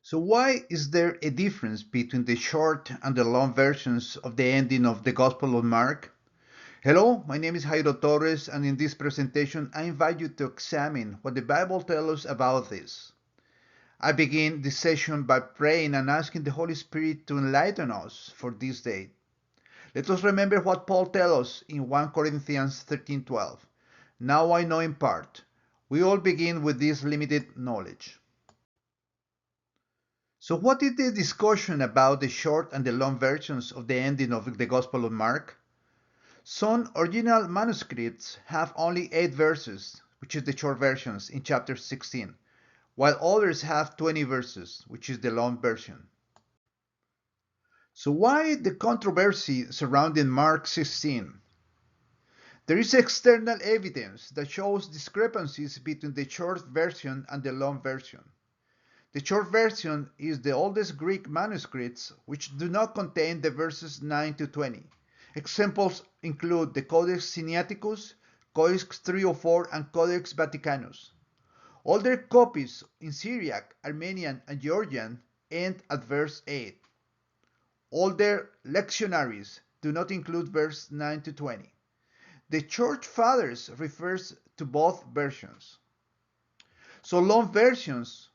So why is there a difference between the short and the long versions of the ending of the Gospel of Mark? Hello, my name is Jairo Torres, and in this presentation I invite you to examine what the Bible tells us about this. I begin this session by praying and asking the Holy Spirit to enlighten us for this day. Let us remember what Paul tells us in 1 Corinthians 13:12. Now I know in part. We all begin with this limited knowledge. So what is the discussion about the short and the long versions of the ending of the Gospel of Mark? Some original manuscripts have only 8 verses, which is the short versions in chapter 16, while others have 20 verses, which is the long version. So why the controversy surrounding Mark 16? There is external evidence that shows discrepancies between the short version and the long version. The short version is the oldest Greek manuscripts which do not contain the verses 9 to 20. Examples include the Codex Sinaiticus, Codex 304, and Codex Vaticanus. Older copies in Syriac, Armenian, and Georgian end at verse 8. Older lectionaries do not include verse 9 to 20. The Church Fathers refers to both versions. So long versions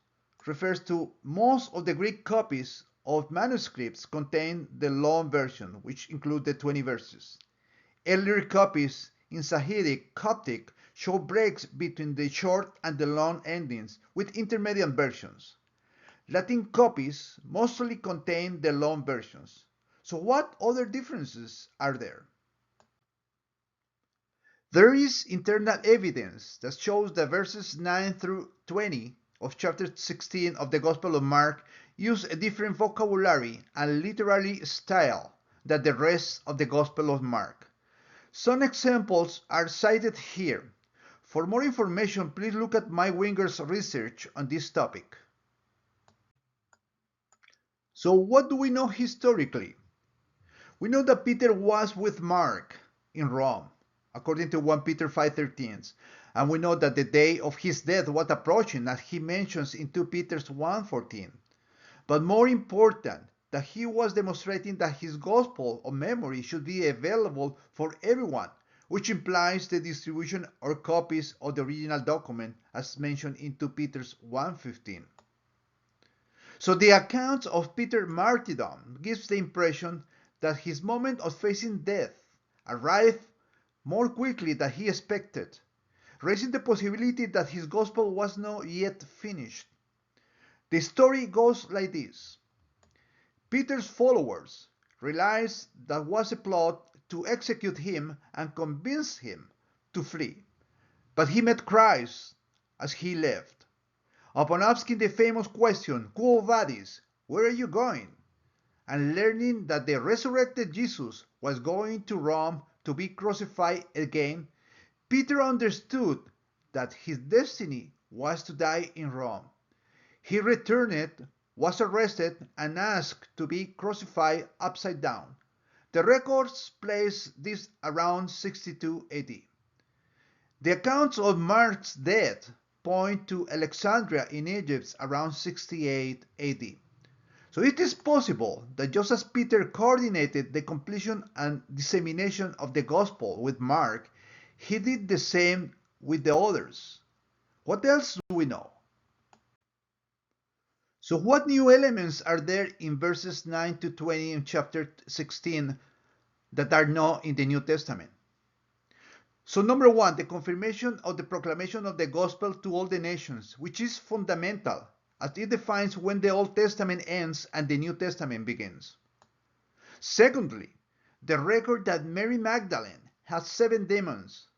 refers to most of the Greek copies of manuscripts contain the long version, which include the 20 verses. Earlier copies in Sahidic Coptic show breaks between the short and the long endings with intermediate versions. Latin copies mostly contain the long versions. So what other differences are there? There is internal evidence that shows that verses 9 through 20 of chapter 16 of the Gospel of Mark use a different vocabulary and literary style than the rest of the Gospel of Mark. Some examples are cited here. For more information, please look at Mike Winger's research on this topic. So what do we know historically? We know that Peter was with Mark in Rome, according to 1 Peter 5:13, and we know that the day of his death was approaching, as he mentions in 2 Peter 1:14. But more important, that he was demonstrating that his gospel of memory should be available for everyone, which implies the distribution or copies of the original document as mentioned in 2 Peter 1:15. So the account of Peter's martyrdom gives the impression that his moment of facing death arrived more quickly than he expected, raising the possibility that his gospel was not yet finished. The story goes like this. Peter's followers realized that was a plot to execute him and convince him to flee, but he met Christ as he left. Upon asking the famous question, Quo vadis? Where are you going? And learning that the resurrected Jesus was going to Rome to be crucified again, Peter understood that his destiny was to die in Rome. He returned, was arrested, and asked to be crucified upside down. The records place this around 62 AD. The accounts of Mark's death point to Alexandria in Egypt around 68 AD. So it is possible that just as Peter coordinated the completion and dissemination of the gospel with Mark, he did the same with the others. What else do we know? So what new elements are there in verses 9 to 20 in chapter 16 that are not in the New Testament? So number one, the confirmation of the proclamation of the gospel to all the nations, which is fundamental as it defines when the Old Testament ends and the New Testament begins. Secondly, the record that Mary Magdalene has 7 demons.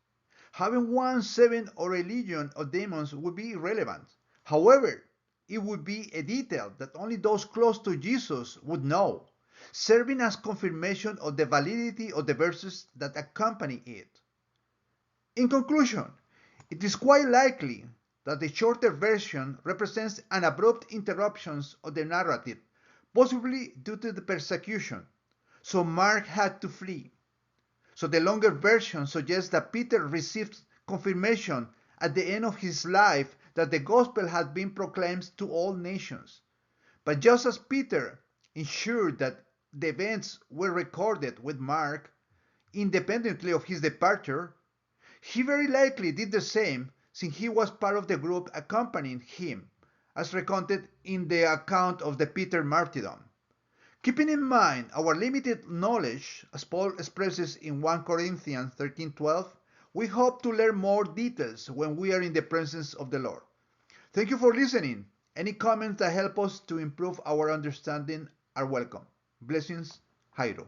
Having won 7 or a legion of demons would be irrelevant. However, it would be a detail that only those close to Jesus would know, serving as confirmation of the validity of the verses that accompany it. In conclusion, it is quite likely that the shorter version represents an abrupt interruption of the narrative, possibly due to the persecution, so Mark had to flee. So the longer version suggests that Peter received confirmation at the end of his life that the gospel had been proclaimed to all nations. But just as Peter ensured that the events were recorded with Mark independently of his departure, he very likely did the same since he was part of the group accompanying him, as recounted in the account of the Peter martyrdom. Keeping in mind our limited knowledge, as Paul expresses in 1 Corinthians 13:12, we hope to learn more details when we are in the presence of the Lord. Thank you for listening. Any comments that help us to improve our understanding are welcome. Blessings, Jairo.